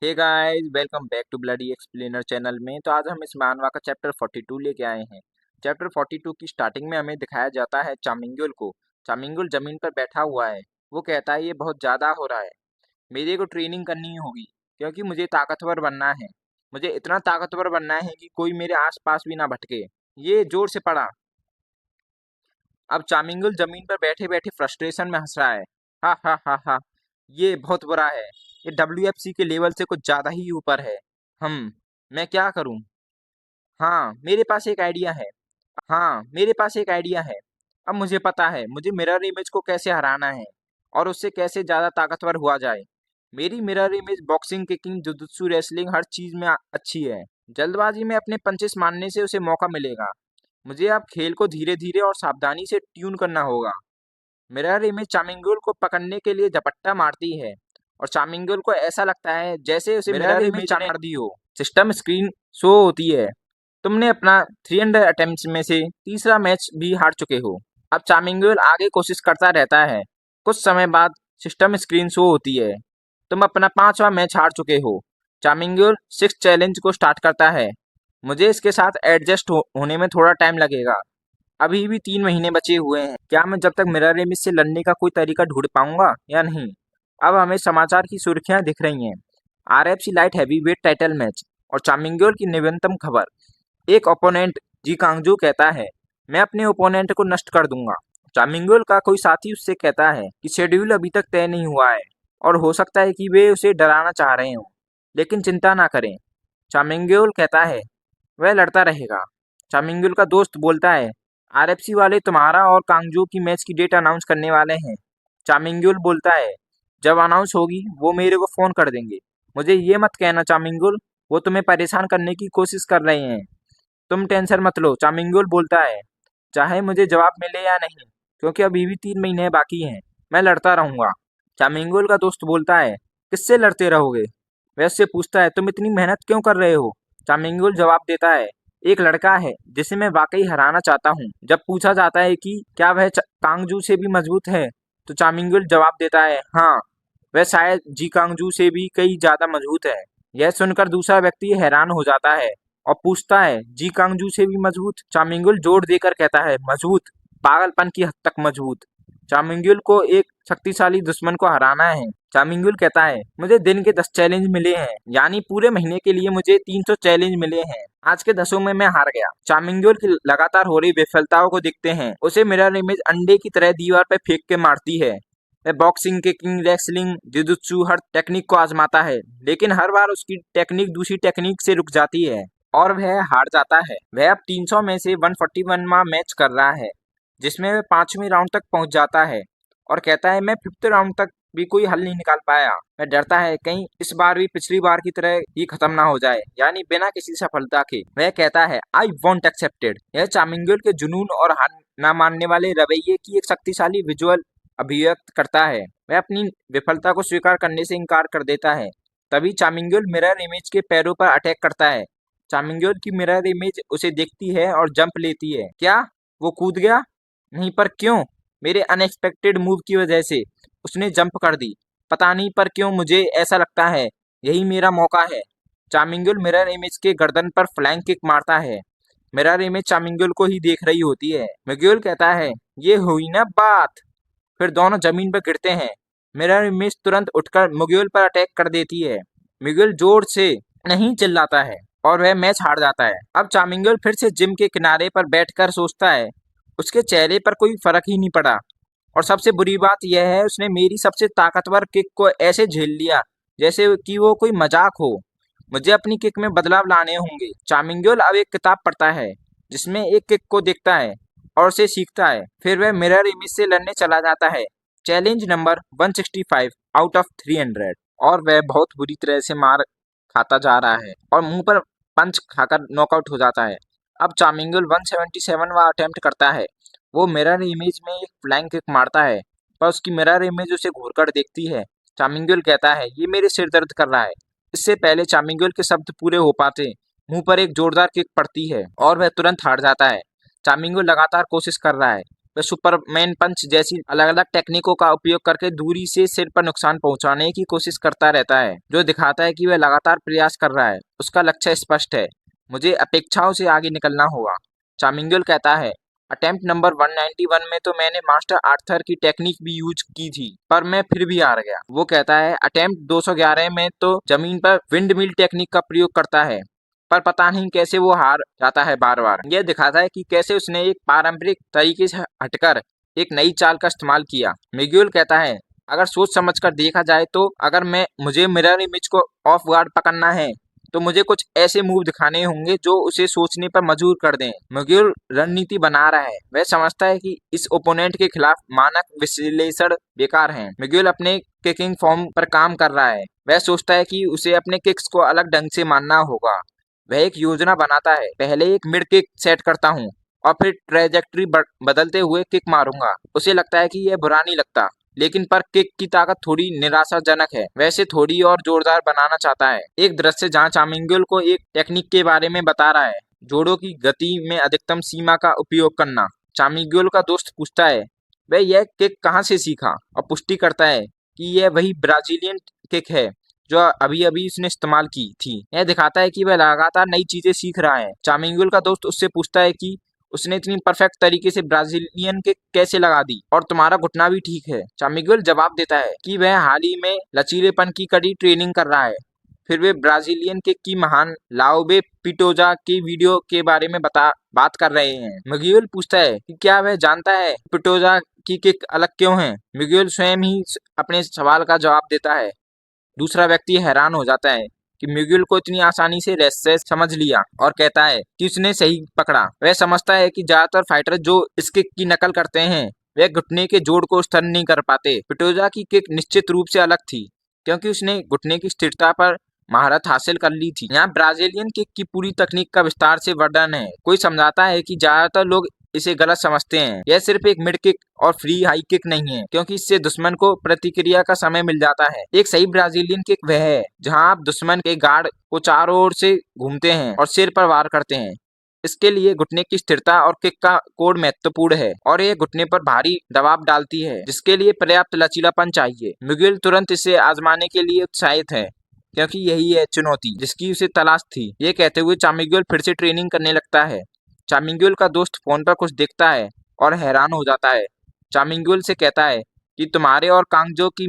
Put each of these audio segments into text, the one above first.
Hey guys, welcome back to bloody explainer channel में। तो आज हम इस मानवा का चैप्टर 42 लेके आए हैं। चैप्टर 42 की स्टार्टिंग में हमें दिखाया जाता है चामिंगुल को। चामिंगुल जमीन पर बैठा हुआ है। वो कहता है ये बहुत ज़्यादा हो रहा है, मेरे को ट्रेनिंग करनी होगी क्योंकि मुझे ताकतवर बनना है। मुझे इतना ताकतवर बनना है कि कोई मेरे आसपास भी ना भटके। ये जोर से पड़ा। अब चामिंगुल जमीन पर बैठे बैठे फ्रस्ट्रेशन में हंस रहा है। हा हा हा हा, ये बहुत बुरा है। ये WFC के लेवल से कुछ ज़्यादा ही ऊपर है। मैं क्या करूं? हाँ मेरे पास एक आइडिया है। अब मुझे पता है मुझे मिरर इमेज को कैसे हराना है और उससे कैसे ज़्यादा ताकतवर हुआ जाए। मेरी mirror image boxing, kicking, jujutsu, wrestling हर चीज़ में अच्छी है। जल्दबाजी में अपने पंचेस मारने से उसे मौका मिलेगा। मुझे अब खेल को धीरे धीरे और सावधानी से ट्यून करना होगा। मिरर इमेज चामिंगुल को पकड़ने के लिए झपट्टा मारती है और चामिंगुल को ऐसा लगता है जैसे उसे मिरर इमेज ने मार दी हो। सिस्टम स्क्रीन शो होती है। तुमने अपना 300 अटेम्प्ट्स में से तीसरा मैच भी हार चुके हो। अब चामिंगुल आगे कोशिश करता रहता है। कुछ समय बाद सिस्टम स्क्रीन शो होती है। तुम अपना 5वां मैच हार चुके हो। चामिंगुल 6 चैलेंज को स्टार्ट करता है। मुझे इसके साथ एडजस्ट होने में थोड़ा टाइम लगेगा। अभी भी 3 महीने बचे हुए हैं। क्या मैं जब तक मिरर इमेज से लड़ने का कोई तरीका ढूंढ पाऊंगा या नहीं? अब हमें समाचार की सुर्खियां दिख रही हैं। RFC light heavyweight title match और चामिंगुल की नवीनतम खबर। एक ओपोनेंट जी कांगजू कहता है, मैं अपने ओपोनेंट को नष्ट कर दूंगा। चामिंगुल का कोई साथी उससे कहता है कि शेड्यूल अभी तक तय नहीं हुआ है और हो सकता है कि वे उसे डराना चाह रहे हों, लेकिन चिंता ना करें। चामिंगुल कहता है वह लड़ता रहेगा। चामिंगुल का दोस्त बोलता है, RFC वाले तुम्हारा और कांगजू की मैच की डेट अनाउंस करने वाले हैं। चामिंगुल बोलता है, जब अनाउंस होगी वो मेरे को फोन कर देंगे। मुझे ये मत कहना चामिंगुल, वो तुम्हें परेशान करने की कोशिश कर रहे हैं। तुम टेंशन मत लो, चामिंगुल बोलता है, चाहे मुझे जवाब मिले या नहीं, क्योंकि अभी भी 3 महीने बाकी हैं, मैं लड़ता रहूंगा। चामिंगुल का दोस्त बोलता है, किससे लड़ते रहोगे? वह उससे पूछता है, तुम इतनी मेहनत क्यों कर रहे हो? चामिंगुल जवाब देता है, एक लड़का है जिसे मैं वाकई हराना चाहता हूँ। जब पूछा जाता है कि क्या वह कांगजू से भी मजबूत है, तो चामिंगुल जवाब देता है, हाँ, वह शायद जी कांगजू से भी कई ज्यादा मजबूत है। यह सुनकर दूसरा व्यक्ति हैरान हो जाता है और पूछता है, जी कांगजू से भी मजबूत? चामिंगुल जोर देकर कहता है, मजबूत, पागलपन की हद तक मजबूत। चामिंगुल को एक शक्तिशाली दुश्मन को हराना है। चामिंगुल कहता है, मुझे दिन के 10 चैलेंज मिले हैं, यानी पूरे महीने के लिए मुझे 300 चैलेंज मिले हैं। आज के 10 में मैं हार गया। चामिंगुल की लगातार हो रही विफलताओं को देखते हैं उसे मिरर इमेज अंडे की तरह दीवार पर फेंक के मारती है। वह बॉक्सिंग, किकिंग, रेसलिंग, जुजुत्सु हर टेक्निक को आजमाता है, लेकिन हर बार उसकी टेक्निक दूसरी टेक्निक से रुक जाती है और वह हार जाता है। वह अब 300 में से 141वां मैच कर रहा है, जिसमें वह 5वें राउंड तक पहुंच जाता है और कहता है, मैं 5th राउंड तक भी कोई हल नहीं निकाल पाया। वह डरता है कहीं इस बार भी पिछली बार की तरह ही खत्म ना हो जाए, यानी बिना किसी सफलता के। वह कहता है, आई वॉन्ट एक्सेप्टेड। यह चामिंगुल के जुनून और हार न मानने वाले रवैये की एक शक्तिशाली विजुअल अभिव्यक्त करता है। वह अपनी विफलता को स्वीकार करने से इनकार कर देता है। तभी चामिंगुल मिरर इमेज के पैरों पर अटैक करता है। चामिंगुल की मिरर इमेज उसे देखती है और जंप लेती है। क्या वो कूद गया? नहीं, पर क्यों? मेरे अनएक्सपेक्टेड मूव की वजह से उसने जंप कर दी। पता नहीं पर क्यों मुझे ऐसा लगता है यही मेरा मौका है। चामिंगुल मिरर इमेज के गर्दन पर फ्लैंक किक मारता है। मिरर इमेज चामिंगुल को ही देख रही होती है। मिगुल कहता है, ये हुई ना बात। फिर दोनों जमीन पर गिरते हैं। मिरर इमेज तुरंत उठकर मुगुल पर अटैक कर देती है। मुगुल जोर से नहीं चिल्लाता है और वह मैच हार जाता है। अब चामिंगुल फिर से जिम के किनारे पर बैठकर सोचता है। उसके चेहरे पर कोई फर्क ही नहीं पड़ा और सबसे बुरी बात यह है उसने मेरी सबसे ताकतवर किक को ऐसे झेल लिया जैसे कि वो कोई मजाक हो। मुझे अपनी किक में बदलाव लाने होंगे। चामिंगुल अब एक किताब पढ़ता है जिसमें एक किक को देखता है और उसे सीखता है। फिर वह मिरर इमेज से लड़ने चला जाता है। चैलेंज नंबर 165 आउट ऑफ 300 और वह बहुत बुरी तरह से मार खाता जा रहा है और मुंह पर पंच खाकर नॉकआउट हो जाता है। अब चामिंगुल 177वां अटेम्प्ट करता है। वो मिरर इमेज में एक फ्लाइंग किक मारता है, पर उसकी मिरर इमेज उसे घूरकर देखती है। चामिंगुल कहता है, ये मेरे सिर दर्द कर रहा है। इससे पहले चामिंगुल के शब्द पूरे हो पाते, मुंह पर एक जोरदार किक पड़ती है और वह तुरंत हार जाता है। चामिंगुल लगातार कोशिश कर रहा है, वह सुपरमैन पंच जैसी अलग अलग टेक्निकों का उपयोग करके दूरी से सिर पर नुकसान पहुंचाने की कोशिश करता रहता है, जो दिखाता है कि वह लगातार प्रयास कर रहा है। उसका लक्ष्य स्पष्ट है, मुझे अपेक्षाओं से आगे निकलना होगा। चामिंगुल कहता है, अटेम्प्ट नंबर 191 में तो मैंने मास्टर आर्थर की टेक्निक भी यूज की थी, पर मैं फिर भी हार गया। वो कहता है, अटेम्प्ट 211 में तो जमीन पर विंड मिल टेक्निक का प्रयोग करता है, पर पता नहीं कैसे वो हार जाता है बार बार। यह दिखाता है कि कैसे उसने एक पारंपरिक तरीके से हटकर एक नई चाल का इस्तेमाल किया। मिगुएल कहता है, अगर सोच समझकर देखा जाए तो अगर मुझे मिरर इमेज को ऑफ गार्ड पकड़ना है तो मुझे कुछ ऐसे मूव दिखाने होंगे जो उसे सोचने पर मजबूर कर दें। मिगुएल रणनीति बना रहा है, वह समझता है कि इस ओपोनेंट के खिलाफ मानक विश्लेषण बेकार हैं। मिगुएल अपने किकिंग फॉर्म पर काम कर रहा है, वह सोचता है कि उसे अपने किक्स को अलग ढंग से मानना होगा। वह एक योजना बनाता है, पहले एक मिड किक सेट करता हूँ और फिर ट्रेजेक्ट्री बदलते हुए किक मारूंगा। उसे लगता है कि यह बुरा नहीं लगता, लेकिन पर किक की ताकत थोड़ी निराशाजनक है, वैसे थोड़ी और जोरदार बनाना चाहता है। एक दृश्य जहां चामिंगुल को एक टेक्निक के बारे में बता रहा है, जोड़ों की गति में अधिकतम सीमा का उपयोग करना। चामिंगुल का दोस्त पूछता है, वह यह किक कहाँ से सीखा, और पुष्टि करता है कि यह वही ब्राजीलियन किक है जो अभी अभी उसने इस्तेमाल की थी। यह दिखाता है कि वह लगातार नई चीजें सीख रहा है। चामिंगुल का दोस्त उससे पूछता है कि उसने इतनी परफेक्ट तरीके से ब्राजीलियन किक कैसे लगा दी, और तुम्हारा घुटना भी ठीक है। चामिंगुल जवाब देता है कि वह हाल ही में लचीलेपन की कड़ी ट्रेनिंग कर रहा है। फिर वे ब्राजीलियन किक की महान लाओबे पिटोजा के वीडियो के बारे में बात कर रहे हैं। मिगुएल पूछता है कि क्या वह जानता है पिटोजा की किक अलग क्यों है। मिगुएल स्वयं ही अपने सवाल का जवाब देता है। दूसरा व्यक्ति हैरान हो जाता है कि मिगुएल को इतनी आसानी से रेस समझ लिया, और कहता है कि उसने सही पकड़ा। वह समझता है कि ज्यादातर फाइटर जो इस किक की नकल करते हैं वे घुटने के जोड़ को स्थिर नहीं कर पाते। पिटोजा की किक निश्चित रूप से अलग थी, क्योंकि उसने घुटने की स्थिरता पर महारत हासिल कर ली थी। यहाँ ब्राजीलियन किक की पूरी तकनीक का विस्तार से वर्णन है। कोई समझाता है कि ज्यादातर लोग इसे गलत समझते हैं, यह सिर्फ एक मिड किक और फ्री हाई किक नहीं है, क्योंकि इससे दुश्मन को प्रतिक्रिया का समय मिल जाता है। एक सही ब्राजीलियन किक वह है जहां आप दुश्मन के गार्ड को चारों ओर से घूमते हैं और सिर पर वार करते हैं। इसके लिए घुटने की स्थिरता और किक का कोड महत्वपूर्ण है, और यह घुटने पर भारी दबाव डालती है, जिसके लिए पर्याप्त लचीलापन चाहिए। मिगुएल तुरंत इसे आजमाने के लिए उत्साहित है, क्योंकि यही है चुनौती जिसकी उसे तलाश थी। ये कहते हुए चामिंगुएल फिर से ट्रेनिंग करने लगता है। चामिंगुएल का दोस्त फोन पर कुछ देखता है और हैरान हो जाता है। चामिंगुएल से कहता है कि तुम्हारे और कांगजो की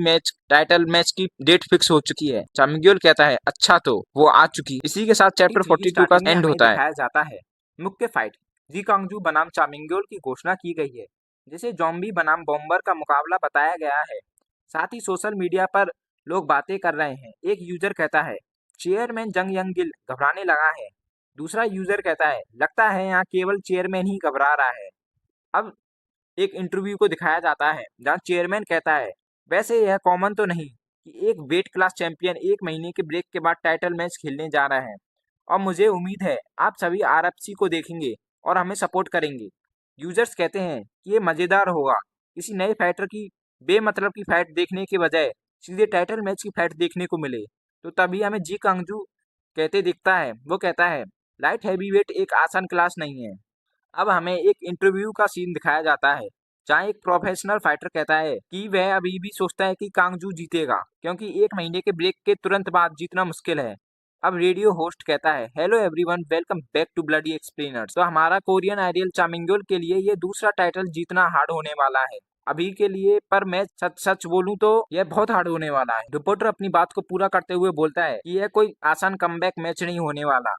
टाइटल मैच की डेट फिक्स हो चुकी है। चामिंगुएल कहता है, अच्छा तो वो आ चुकी। इसी के साथ चैप्टर 42 का एंड होता है। दिखाया जाता है मुख्य फाइट जी कांगजू बनाम चामिंगुएल की घोषणा की गई है, जिसे जॉम्बी बनाम बॉम्बर का मुकाबला बताया गया है। साथ ही सोशल मीडिया पर लोग बातें कर रहे हैं। एक यूजर कहता है, चेयरमैन जंग यंग गिल घबराने लगा है। दूसरा यूजर कहता है, लगता है यहाँ केवल चेयरमैन ही घबरा रहा है। अब एक इंटरव्यू को दिखाया जाता है जहां चेयरमैन कहता है, वैसे यह कॉमन तो नहीं कि एक वेट क्लास चैंपियन 1 महीने के ब्रेक के बाद टाइटल मैच खेलने जा रहा है, और मुझे उम्मीद है आप सभी आरएफसी को देखेंगे और हमें सपोर्ट करेंगे। यूजर्स कहते हैं कि ये मजेदार होगा, किसी नए फाइटर की बेमतलब की फाइट देखने के बजाय सीधे टाइटल मैच की फाइट देखने को मिले। तो तभी हमें जी कांगजू कहते दिखता है, वो कहता है, लाइट हैवीवेट एक आसान क्लास नहीं है। अब हमें एक इंटरव्यू का सीन दिखाया जाता है जहाँ एक प्रोफेशनल फाइटर कहता है कि वह अभी भी सोचता है कि कांगजू जीतेगा, क्योंकि 1 महीने के ब्रेक के तुरंत बाद जीतना मुश्किल है। अब रेडियो होस्ट कहता है, hello everyone, welcome back to bloody explainers. तो हमारा कोरियन आइडियल चामिंगुएल के लिए ये दूसरा टाइटल जीतना हार्ड होने वाला है अभी के लिए, पर मैं सच सच बोलूं तो यह बहुत हार्ड होने वाला है। रिपोर्टर अपनी बात को पूरा करते हुए बोलता है कि यह कोई आसान कमबैक मैच नहीं होने वाला।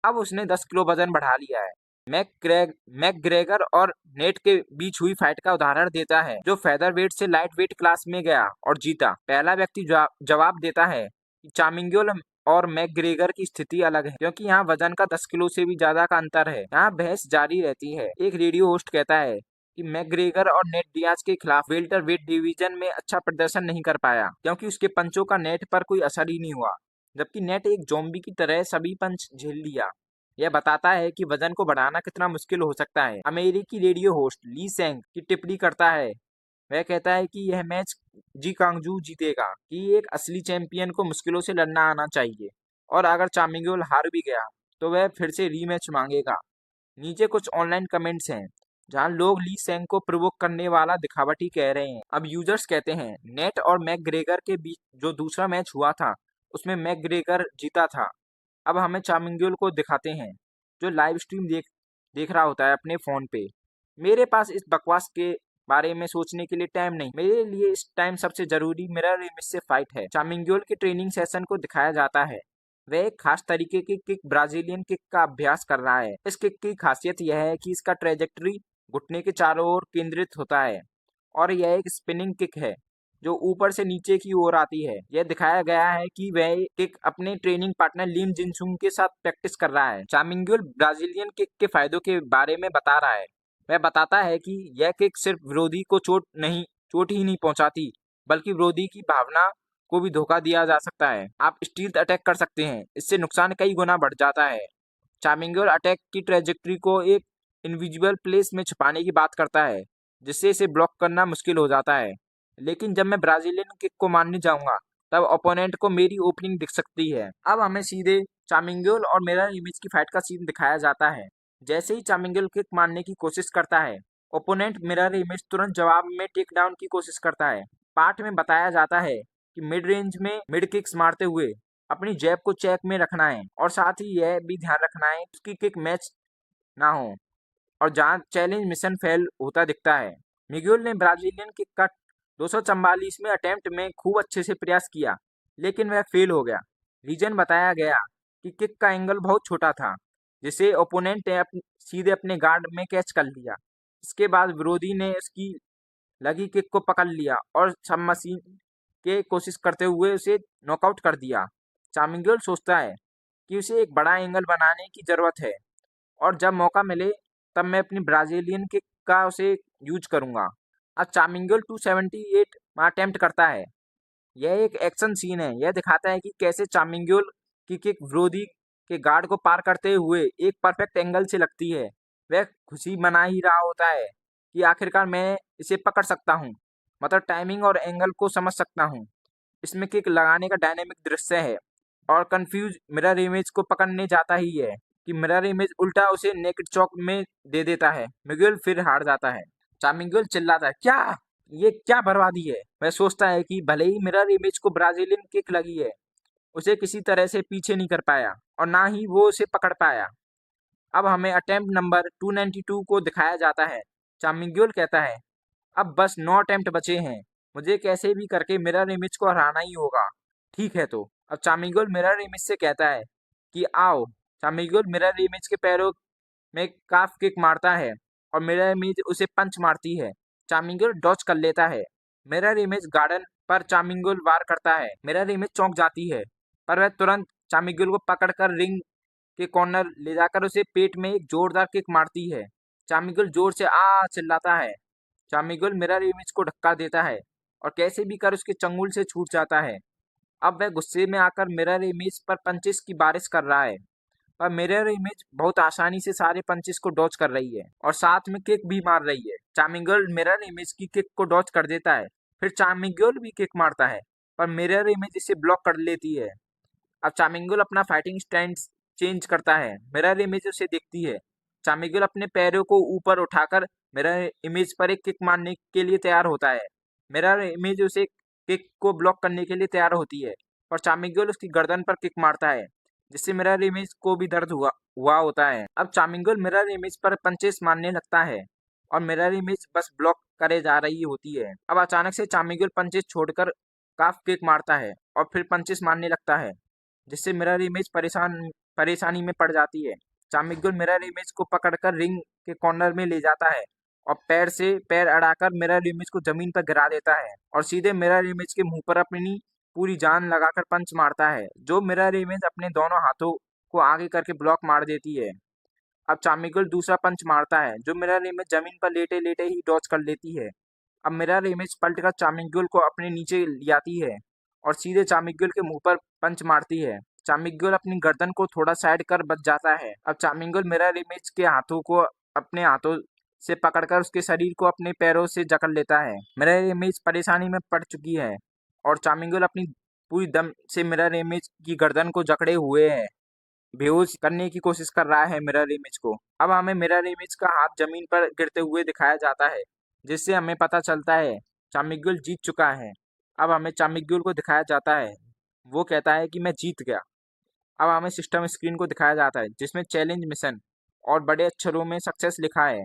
अब उसने 10 किलो वजन बढ़ा लिया है। मैकग्रेगर और नेट के बीच हुई फाइट का उदाहरण देता है, जो फेदरवेट से लाइट वेट क्लास में गया और जीता। पहला व्यक्ति जवाब देता है कि चामिंगुएल और मैकग्रेगर की स्थिति अलग है, क्योंकि यहाँ वजन का 10 किलो से भी ज्यादा का अंतर है। यहाँ बहस जारी रहती है। एक रेडियो होस्ट कहता है कि मैकग्रेगर और नेट डियाज के खिलाफ वेल्टर वेट डिवीजन में अच्छा प्रदर्शन नहीं कर पाया, क्योंकि उसके पंचों का नेट पर कोई असर ही नहीं हुआ, जबकि नेट एक जोम्बी की तरह सभी पंच झेल लिया। यह बताता है कि वजन को बढ़ाना कितना मुश्किल हो सकता है। अमेरिकी रेडियो होस्ट ली सेंग की टिप्पणी करता है, वह कहता है कि यह मैच जी कांगजू जीतेगा, कि एक असली चैंपियन को मुश्किलों से लड़ना आना चाहिए, और अगर चामिंगुएल हार भी गया तो वह फिर से रीमैच मांगेगा। नीचे कुछ ऑनलाइन कमेंट्स हैं जहां लोग ली सेंग को प्रोवोक करने वाला दिखावटी कह रहे हैं। अब यूजर्स कहते हैं नेट और मैकग्रेगर के बीच जो दूसरा मैच हुआ था उसमें मैकग्रेगर जीता था। अब हमें चामिंग्यूल को दिखाते हैं जो लाइव स्ट्रीम देख रहा होता है अपने फोन पे। मेरे पास इस बकवास के बारे में सोचने के लिए टाइम नहीं। मेरे लिए इस टाइम सबसे जरूरी मिरर इमेज से फाइट है। चामिंग्यूल के ट्रेनिंग सेशन को दिखाया जाता है। वह एक खास तरीके की किक ब्राजीलियन किक का अभ्यास कर रहा है। इस किक की खासियत यह है कि इसका ट्रेजेक्टरी घुटने के चारों ओर केंद्रित होता है और यह एक स्पिनिंग किक है जो ऊपर से नीचे की ओर आती है। यह दिखाया गया है कि वह किक अपने ट्रेनिंग पार्टनर लीम जिनसुंग के साथ प्रैक्टिस कर रहा है। चामिंग्यूल ब्राजीलियन किक के फायदों के बारे में बता रहा है। वह बताता है कि यह किक सिर्फ विरोधी को चोट ही नहीं पहुंचाती बल्कि विरोधी की भावना को भी धोखा दिया जा सकता है। आप स्टील्थ अटैक कर सकते हैं, इससे नुकसान कई गुना बढ़ जाता है। चामिंग्यूल अटैक की ट्रेजेक्टरी को एक इनविजिबल प्लेस में छुपाने की बात करता है जिससे इसे ब्लॉक करना मुश्किल हो जाता है। लेकिन जब मैं ब्राजीलियन किक को मारने जाऊंगा तब ओपोनेंट को मेरी ओपनिंग दिख सकती है। अब हमें सीधे चामिंग्यूल और मिरर इमेज की फाइट का सीन दिखाया जाता है। जैसे ही चामिंग्यूल किक मारने की कोशिश करता है ओपोनेंट मिरर इमेज तुरंत जवाब में टेक डाउन की कोशिश करता है। पार्ट में बताया जाता है कि मिड रेंज में मिड किक्स मारते हुए अपनी जैब को चेक में रखना है और साथ ही यह भी ध्यान रखना है कि उसकी किक मैच ना हो और जहां चैलेंज मिशन फेल होता दिखता है। मिग्यूल ने ब्राजीलियन किक का 244वें अटेम्प्ट में खूब अच्छे से प्रयास किया लेकिन वह फेल हो गया। रीजन बताया गया कि किक का एंगल बहुत छोटा था जिसे ओपोनेंट ने सीधे अपने गार्ड में कैच कर लिया। इसके बाद विरोधी ने उसकी लगी किक को पकड़ लिया और सबमशीन के कोशिश करते हुए उसे नॉकआउट कर दिया। चामिंग्यूल सोचता है कि उसे एक बड़ा एंगल बनाने की जरूरत है और जब मौका मिले तब मैं अपनी ब्राजीलियन किक का उसे यूज करूंगा। अब चामिंग्यूल 278 अटेम्प्ट करता है। यह एक एक्शन सीन है। यह दिखाता है कि कैसे चामिंग्यूल की किक विरोधी के गार्ड को पार करते हुए एक परफेक्ट एंगल से लगती है। वह खुशी मना ही रहा होता है कि आखिरकार मैं इसे पकड़ सकता हूँ, मतलब टाइमिंग और एंगल को समझ सकता हूँ। इसमें किक लगाने का डायनेमिक दृश्य है और कंफ्यूज मिरर इमेज को पकड़ने जाता ही है कि मिरर इमेज उल्टा उसे नेकेड चौक में दे देता है। मिगुएल फिर हार जाता है। चामिंगुएल चिल्लाता है, क्या ये क्या बर्बादी है। वह सोचता है कि भले ही मिरर इमेज को ब्राजीलियन किक लगी है, उसे किसी तरह से पीछे नहीं कर पाया और ना ही वो उसे पकड़ पाया। अब हमें अटेम्प्ट नंबर 292 को दिखाया जाता है। चामिंगुएल कहता है, अब बस 9 अटेम्प्ट बचे हैं, मुझे कैसे भी करके मिरर इमेज को हराना ही होगा। ठीक है तो। अब चामिंगुएल मिरर इमेज से कहता है कि आओ। चामिंगुएल मिरर इमेज के पैरों में काफ किक मारता है और मिरर इमेज उसे पंच मारती है। चामिंगुएल डॉज कर लेता है। मिरर इमेज गार्डन पर चामिंगुएल वार करता है। मिरर इमेज चौंक जाती है पर वह तुरंत चामिंगुएल को पकड़कर रिंग के कॉर्नर ले जाकर उसे पेट में एक जोरदार किक मारती है। चामिंगुएल जोर से आ चिल्लाता है। चामिंगुएल मिरर इमेज को धक्का देता है और कैसे भी कर उसके चंगुल से छूट जाता है। अब वह गुस्से में आकर मिरर इमेज पर पंचेस की बारिश कर रहा है पर मिरर इमेज बहुत आसानी से सारे पंचेस को डॉज कर रही है और साथ में किक भी मार रही है। चामिंगुएल मिरर इमेज की किक को डॉज कर देता है। फिर चामिंगुएल भी किक मारता है पर मिरर इमेज इसे ब्लॉक कर लेती है। अब चामिंगुएल अपना फाइटिंग स्टैंड चेंज करता है। मिरर इमेज उसे देखती है। चामिंगुएल अपने पैरों को ऊपर उठाकर मिरर इमेज पर एक किक मारने के लिए तैयार होता है। मिरर इमेज उसे किक को ब्लॉक करने के लिए तैयार होती है और चामिंगुएल उसकी गर्दन पर किक मारता है जिससे मिरर इमेज को भी दर्द हुआ होता है। अब चामिंगुएल मिरर इमेज पर पंचेस मारने लगता है और मिरर इमेज बस ब्लॉक करे जा रही होती है। अब अचानक से चामिंगुएल पंचेस छोड़कर काफ किक मारता है और फिर पंचेस मारने लगता है जिससे मिरर इमेज परेशानी में पड़ जाती है। चामिंगुएल मिरर इमेज को पकड़कर रिंग के कॉर्नर में ले जाता है और पैर से पैर अड़ाकर मिरर इमेज को जमीन पर गिरा देता है और सीधे मिरर इमेज के मुंह पर अपनी पूरी जान लगाकर पंच मारता है जो मिरर इमेज अपने दोनों हाथों को आगे करके ब्लॉक मार देती है। अब चामिंगुएल दूसरा पंच मारता है जो मिरर इमेज जमीन पर लेटे लेटे ही डॉज कर लेती है। अब मिरर इमेज पलटकर चामिंगुएल को अपने नीचे ले आती है और सीधे चामिंगुएल के मुंह पर पंच मारती है। चामिंगुएल अपनी गर्दन को थोड़ा साइड कर बच जाता है। अब चामिंगुएल मिरर इमेज के हाथों को अपने हाथों से पकड़कर उसके शरीर को अपने पैरों से जकड़ लेता है। मिरर इमेज परेशानी में पड़ चुकी है और चामिंगुएल अपनी पूरी दम से मिरर इमेज की गर्दन को जकड़े हुए है। बेहोश करने की कोशिश कर रहा है मिरर इमेज को। अब हमें मिरर इमेज का हाथ जमीन पर गिरते हुए दिखाया जाता है, जिससे हमें पता चलता है चामिग्युल जीत चुका है। अब हमें चामिग्युल को दिखाया जाता है, वो कहता है कि मैं जीत गया। अब हमें सिस्टम स्क्रीन को दिखाया जाता है, जिसमें चैलेंज मिशन और बड़े अक्षरों में सक्सेस लिखा है।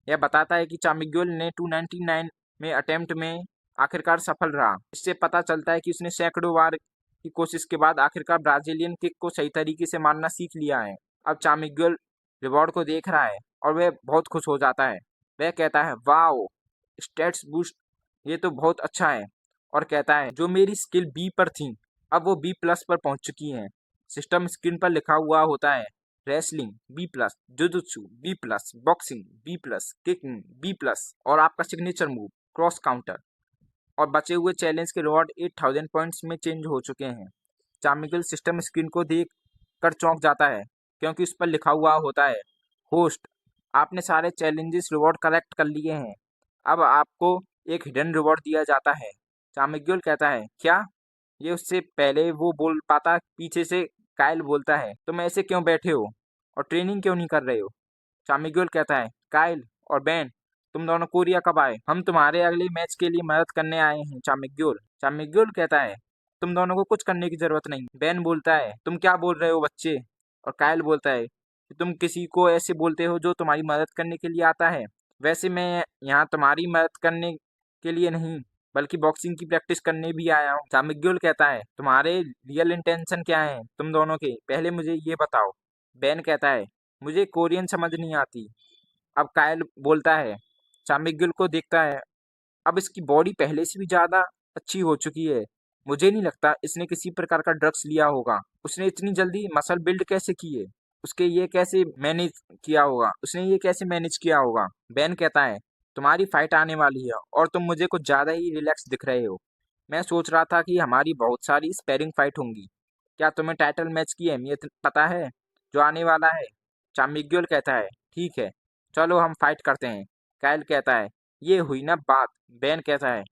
यह बताता है कि चामिग्युल ने 299 में अटेम्प्ट में आखिरकार सफल रहा। इससे पता चलता है कि उसने सैकड़ों बार की कोशिश के बाद आखिरकार ब्राजीलियन किक को सही तरीके से मारना सीख लिया है। अब चामिग्युल रिवॉर्ड को देख रहा है और वह बहुत खुश हो जाता है। वह कहता है, वाओ, स्टेट्स बूस्ट, ये तो बहुत अच्छा है। और कहता है, जो मेरी स्किल बी पर थी अब वो बी प्लस पर पहुंच चुकी हैं। सिस्टम स्क्रीन पर लिखा हुआ होता है, wrestling B plus, jujutsu B plus, boxing B plus, kicking B plus और आपका सिग्नेचर मूव क्रॉस काउंटर। और बचे हुए चैलेंज के रिवॉर्ड 8000 पॉइंट्स में चेंज हो चुके हैं। चामिगल सिस्टम स्क्रीन को देख कर चौंक जाता है, क्योंकि उस पर लिखा हुआ होता है, होस्ट, आपने सारे चैलेंजेस रिवॉर्ड कलेक्ट कर लिए हैं। अब आपको एक हिडन रिवॉर्ड दिया जाता है। चामिग्युल कहता है, क्या? ये उससे पहले वो बोल पाता, पीछे से काइल बोलता है, तुम ऐसे क्यों बैठे हो और ट्रेनिंग क्यों नहीं कर रहे हो? चामिग्युल कहता है, काइल और बेन, तुम दोनों कोरिया कब आए? हम तुम्हारे अगले मैच के लिए मदद करने आए हैं चामिग्युल। चामिग्युल कहता है, तुम दोनों को कुछ करने की जरूरत नहीं। बेन बोलता है, तुम क्या बोल रहे हो बच्चे? और काइल बोलता है कि तुम किसी को ऐसे बोलते हो जो तुम्हारी मदद करने के लिए आता है? वैसे मैं यहाँ तुम्हारी मदद करने के लिए नहीं, बल्कि बॉक्सिंग की प्रैक्टिस करने भी आया हूँ। चामिग्युल कहता है, तुम्हारे रियल इंटेंशन क्या है तुम दोनों के, पहले मुझे ये बताओ। बेन कहता है, मुझे कोरियन समझ नहीं आती। अब कायल बोलता है, चामिग्युल को देखता है, अब इसकी बॉडी पहले से भी ज़्यादा अच्छी हो चुकी है। मुझे नहीं लगता इसने किसी प्रकार का ड्रग्स लिया होगा। उसने इतनी जल्दी मसल बिल्ड कैसे की है? उसने ये कैसे मैनेज किया होगा? बेन कहता है, तुम्हारी फाइट आने वाली है और तुम मुझे कुछ ज़्यादा ही रिलैक्स दिख रहे हो। मैं सोच रहा था कि हमारी बहुत सारी स्पैरिंग फाइट होंगी। क्या तुम्हें टाइटल मैच की अहमियत पता है जो आने वाला है? चामिग्युल कहता है, ठीक है, चलो हम फाइट करते हैं। कायल कहता है, ये हुई ना बात। बेन कहता है,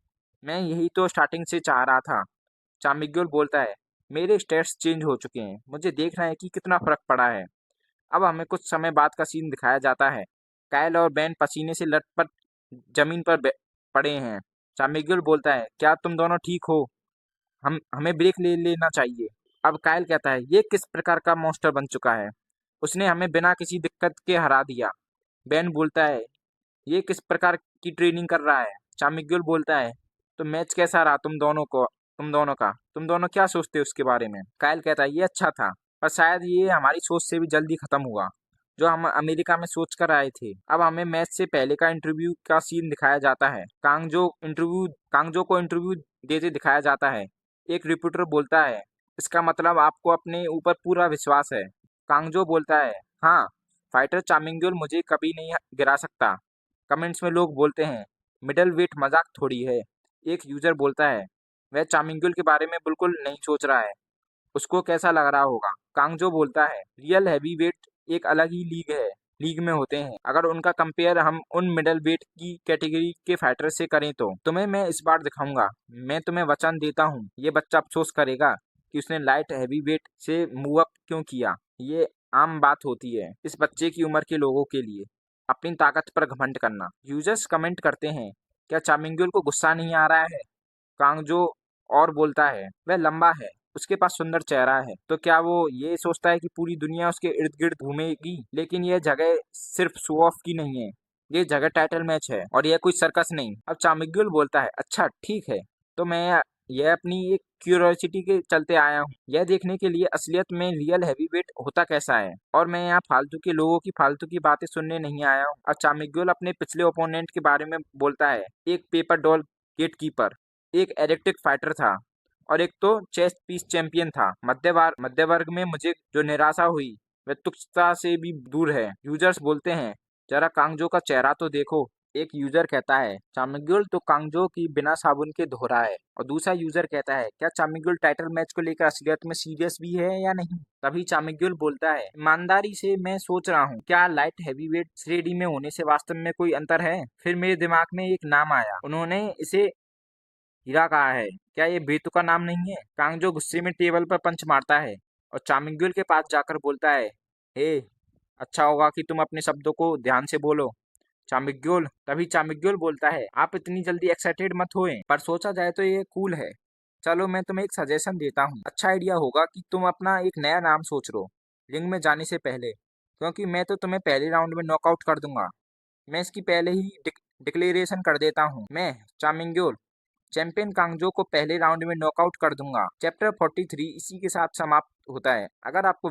मैं यही तो स्टार्टिंग से चाह रहा था। चामिग्युल बोलता है, मेरे स्टेट्स चेंज हो चुके हैं, मुझे देखना है कि कितना फर्क पड़ा है। अब हमें कुछ समय बाद का सीन दिखाया जाता है। कायल और बेन पसीने से लटपट जमीन पर पड़े हैं। चामिग्युल बोलता है, क्या तुम दोनों ठीक हो? हम हमें ब्रेक ले लेना चाहिए। अब कायल कहता है, ये किस प्रकार का मॉन्स्टर बन चुका है? उसने हमें बिना किसी दिक्कत के हरा दिया। बेन बोलता है, ये किस प्रकार की ट्रेनिंग कर रहा है? चामिग्युल बोलता है, तो मैच कैसा रहा तुम दोनों क्या सोचते हो उसके बारे में? कायल कहता है, ये अच्छा था, पर शायद ये हमारी सोच से भी जल्दी खत्म हुआ जो हम अमेरिका में सोच कर आए थे। अब हमें मैच से पहले का इंटरव्यू का सीन दिखाया जाता है। कांगजो को इंटरव्यू देते दिखाया जाता है। एक रिपोर्टर बोलता है, इसका मतलब आपको अपने ऊपर पूरा विश्वास है? कांगजो बोलता है, हाँ, फाइटर चामिंगुल मुझे कभी नहीं गिरा सकता। कमेंट्स में लोग बोलते हैं, मिडल वेट मजाक थोड़ी है। एक यूजर बोलता है, वह चामिंगुल के बारे में बिल्कुल नहीं सोच रहा है, उसको कैसा लग रहा होगा? कांगजो बोलता है, रियल हैवी वेट एक अलग ही लीग में होते हैं। अगर उनका कंपेयर हम उन मिडल वेट की कैटेगरी के फाइटर से करें तो तुम्हें मैं इस बार दिखाऊंगा। मैं तुम्हें वचन देता हूँ, ये बच्चा अफसोस करेगा कि उसने लाइट हैवी वेट से मूव अप क्यों किया। ये आम बात होती है इस बच्चे की उम्र के लोगों के लिए, अपनी ताकत पर घमंड करना। यूजर्स कमेंट करते हैं, क्या चामिंगुल को गुस्सा नहीं आ रहा है? कांगजो और बोलता है, वह लंबा है, उसके पास सुंदर चेहरा है, तो क्या वो ये सोचता है कि पूरी दुनिया उसके इर्द गिर्द घूमेगी? लेकिन यह जगह सिर्फ शो ऑफ की नहीं है, ये जगह टाइटल मैच है और यह कोई सर्कस नहीं। अब चामिग्युल बोलता है, अच्छा ठीक है, तो मैं यह अपनी एक क्यूरियोसिटी के चलते आया हूँ, यह देखने के लिए असलियत में रियल हैवीवेट होता कैसा है, और मैं यहाँ फालतू के लोगों की फालतू की बातें सुनने नहीं आया हूँ। और चामिग्युल अपने पिछले ओपोनेंट के बारे में बोलता है, एक पेपर डॉल गेटकीपर, एक एडिक्टिक फाइटर था और एक तो चेस पीस चैंपियन था। मध्य वर्ग में मुझे जो निराशा हुई वह तुच्छता से भी दूर है। यूजर्स बोलते हैं, जरा कांगजो का चेहरा तो देखो। एक यूजर कहता है, चामिग्युल तो कांगजो की बिना साबुन के धो रहा है। और दूसरा यूजर कहता है, क्या चामिग्युल टाइटल मैच को लेकर असलियत में सीरियस भी है या नहीं? तभी चामिग्युल बोलता है, ईमानदारी से मैं सोच रहा हूँ, क्या लाइट हैवीवेट श्रेणी में होने से वास्तव में कोई अंतर है? फिर मेरे दिमाग में एक नाम आया, उन्होंने इसे हीरा कहा है, क्या ये बेतु का नाम नहीं है? कांगजो गुस्से में टेबल पर पंच मारता है। और चामिंगुल के पास जाकर बोलता है, हे, अच्छा होगा कि तुम अपने शब्दों को ध्यान से बोलो। चामिग्योल तभी चामिग्योल बोलता है, आप इतनी जल्दी एक्साइटेड मत होए, पर सोचा जाए तो ये कूल है। चलो मैं तुम्हें एक सजेशन देता हूँ, अच्छा आइडिया होगा कि तुम अपना एक नया नाम सोच लो रिंग में जाने से पहले, क्योंकि मैं तो तुम्हें पहले राउंड में नॉकआउट कर दूंगा। मैं इसकी पहले ही डिक्लेरेशन कर देता हूँ, मैं चामिंग्योल चैंपियन कांगजो को पहले राउंड में नॉकआउट कर दूंगा। चैप्टर 43 इसी के साथ समाप्त होता है। अगर आपको